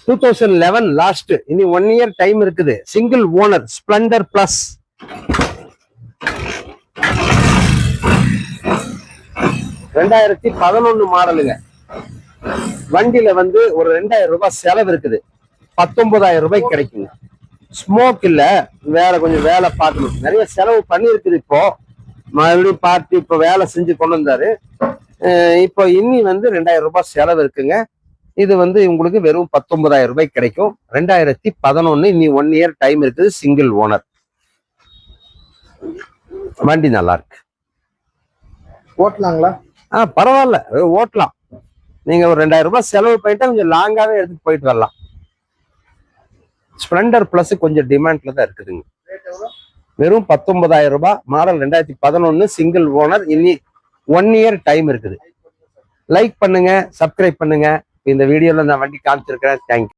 2011 last. இனி 1 year time இருக்குது. Single owner Splendor plus. ரெண்டாயிரத்தி 11 மாடலுங்க. வண்டியில வந்து ஒரு 2000 ரூபாய் செலவு இருக்குது. 19,000 ரூபாய்க்கு கிடைக்குங்க. ஸ்மோக் இல்ல, வேற கொஞ்சம் வேலை பார்க்கணும். நிறைய செலவு பண்ணி இருக்குது. இப்போ மறுபடியும் பார்த்து இப்போ வேலை செஞ்சு கொண்டு வந்தாரு. இப்போ இன்னி வந்து 2000 ரூபாய் செலவு இருக்குங்க. இது வந்து உங்களுக்கு வெறும் 19,000 ரூபாய்க்கு கிடைக்கும். 2011. இன்னி 1 இயர் டைம் இருக்குது. Single owner. வண்டி நல்லா இருக்கு. ஓட்டலாங்களா? பரவாயில்ல, ஓட்டலாம். நீங்க ஒரு 2000 ரூபாய் செலவு பண்ணிட்டா கொஞ்சம் லாங்காவே எடுத்துட்டு போயிட்டு வரலாம். ஸ்பிளண்டர் பிளஸ் கொஞ்சம் டிமாண்ட்ல தான் இருக்குதுங்க. வெறும் 19,000 ரூபாய். மாடல் 2011. Single owner. இனி 1 இயர் டைம் இருக்குது. லைக் பண்ணுங்க, சப்ஸ்கிரைப் பண்ணுங்க. இந்த வீடியோல நான் வண்டி காமிச்சிருக்கிறேன். தேங்க்யூ.